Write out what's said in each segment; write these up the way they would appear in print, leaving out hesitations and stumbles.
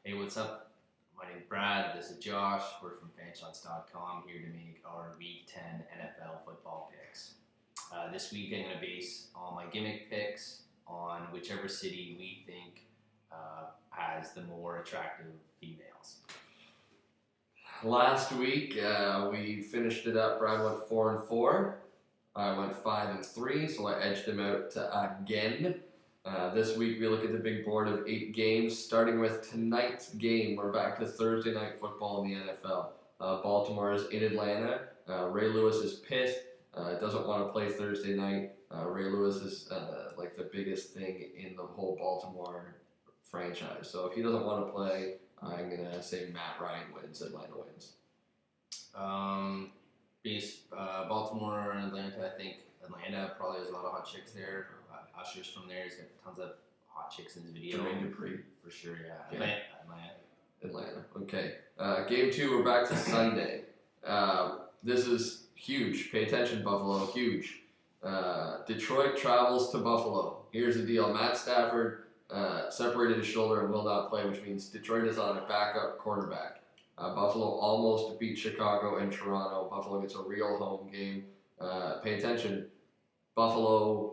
Hey, what's up? My name's Brad. This is Josh. We're from fanshots.com here to make our Week 10 NFL football picks. This week I'm going to base all my gimmick picks on whichever city we think has the more attractive females. Last week we finished it up. Brad went 4-4. I went 5-3, so I edged him out again. This week we look at the big board of 8 games, starting with tonight's game. We're back to Thursday night football in the NFL. Baltimore is in Atlanta. Ray Lewis is pissed. Doesn't want to play Thursday night. Ray Lewis is like the biggest thing in the whole Baltimore franchise. So if he doesn't want to play, I'm going to say Matt Ryan wins, Atlanta wins. Baltimore and Atlanta, I think Atlanta probably has a lot of hot chicks there. Usher's from there. He's got tons of hot chicks in his video. Jermaine Dupri. For sure, yeah. Atlanta. Okay. Game 2, we're back to Sunday. This is huge. Pay attention, Buffalo. Huge. Detroit travels to Buffalo. Here's the deal. Matt Stafford separated his shoulder and will not play, which means Detroit is on a backup quarterback. Buffalo almost beat Chicago and Toronto. Buffalo gets a real home game. Pay attention. Buffalo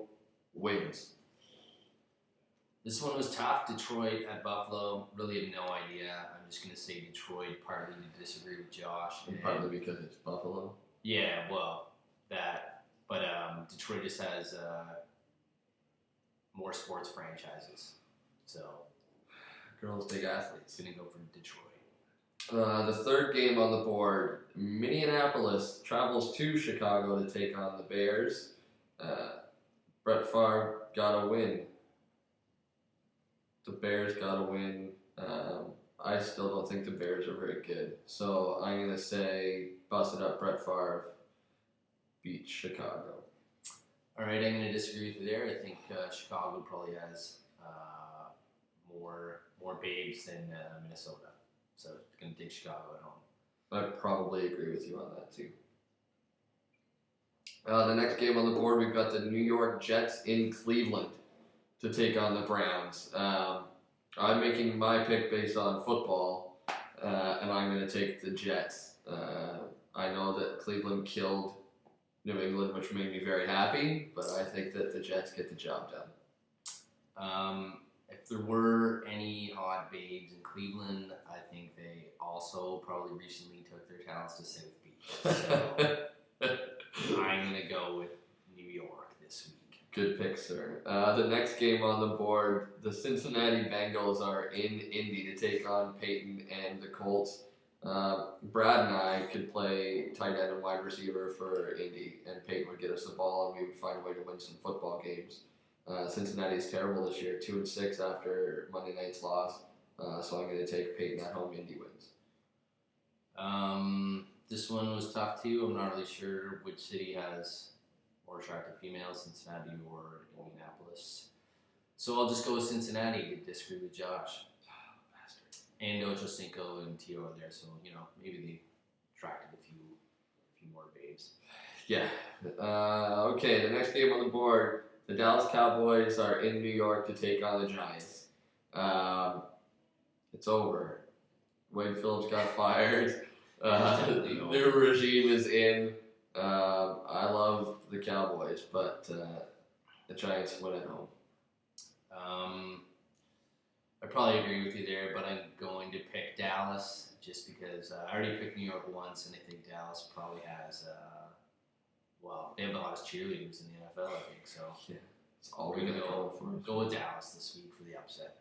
wins. This one was tough. Detroit at Buffalo. Really have no idea. I'm just going to say Detroit, partly to disagree with Josh. And partly because it's Buffalo. Yeah, well, that. But Detroit just has more sports franchises. So. Girls, big athletes. Going to go for Detroit. The third game on the board, Minneapolis travels to Chicago to take on the Bears. Brett Favre got a win. The Bears got a win. I still don't think the Bears are very good. So I'm going to say, bust it up, Brett Favre beats Chicago. All right, I'm going to disagree with you there. I think Chicago probably has more babes than Minnesota. So it's going to take Chicago at home. I probably agree with you on that too. The next game on the board, we've got the New York Jets in Cleveland to take on the Browns. I'm making my pick based on football, and I'm going to take the Jets. I know that Cleveland killed New England, which made me very happy, but I think that the Jets get the job done. If there were any hot babes in Cleveland, I think they also probably recently took their talents to South Beach. So I'm going to go with New York this week. Good pick, sir. The next game on the board, the Cincinnati Bengals are in Indy to take on Peyton and the Colts. Brad and I could play tight end and wide receiver for Indy, and Peyton would get us the ball, and we would find a way to win some football games. Cincinnati's terrible this year, 2-6 after Monday night's loss. So I'm going to take Peyton at home. Indy wins. This one was tough too. I'm not really sure which city has more attractive females, Cincinnati or Indianapolis. So I'll just go with Cincinnati to disagree with Josh. Bastard. And Ocho Cinco and Tio are there, so maybe they attracted a few more babes. Yeah. Okay. The next game on the board. The Dallas Cowboys are in New York to take on the Giants. It's over. Wade Phillips got fired. New regime is in. I love the Cowboys, but the Giants win at home. I probably agree with you there, but I'm going to pick Dallas just because I already picked New York once, and I think Dallas probably has... they have the hottest cheerleaders in the NFL, I think. So yeah, it's all we're gonna go with Dallas this week for the upset.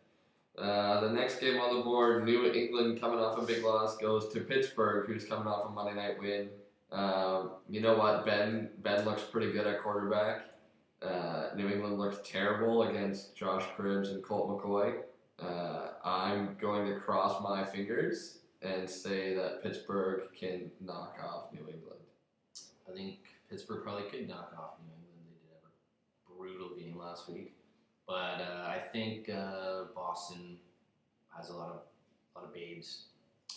The next game on the board, New England coming off a big loss goes to Pittsburgh, who's coming off a Monday night win. You know what? Ben looks pretty good at quarterback. New England looks terrible against Josh Cribbs and Colt McCoy. I'm going to cross my fingers and say that Pittsburgh can knock off New England. I think Pittsburgh probably could knock off New England. They did have a brutal game last week, but I think Boston has a lot of babes,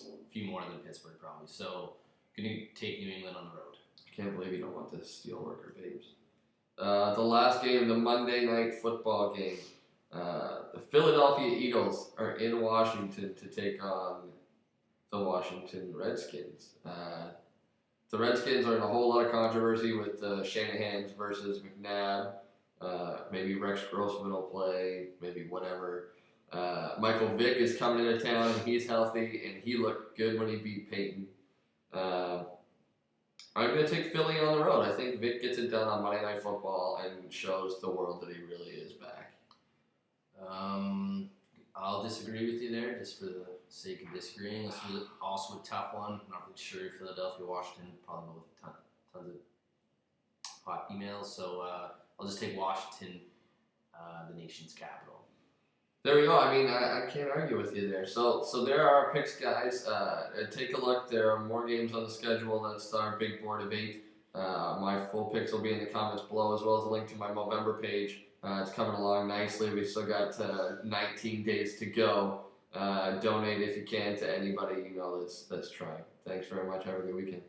a few more than Pittsburgh probably. So, gonna take New England on the road. I can't believe you don't want the steelworker babes. The last game, the Monday night football game. The Philadelphia Eagles are in Washington to take on the Washington Redskins. The Redskins are in a whole lot of controversy with Shanahan's versus McNabb. Maybe Rex Grossman will play, maybe whatever. Michael Vick is coming into town, and he's healthy, and he looked good when he beat Peyton. I'm going to take Philly on the road. I think Vic gets it done on Monday Night Football and shows the world that he really is back. I'll disagree with you there, just for the sake of disagreeing. This was also a tough one. I'm not really sure. Philadelphia, Washington, probably both tons of hot emails. So I'll just take Washington, the nation's capital. There we go. I mean, I can't argue with you there. So there are our picks, guys. Take a look. There are more games on the schedule. That's our big board of 8. My full picks will be in the comments below, as well as a link to my Movember page. It's coming along nicely. We still got 19 days to go. Donate if you can to anybody you know that's trying. Thanks very much. Have a good weekend.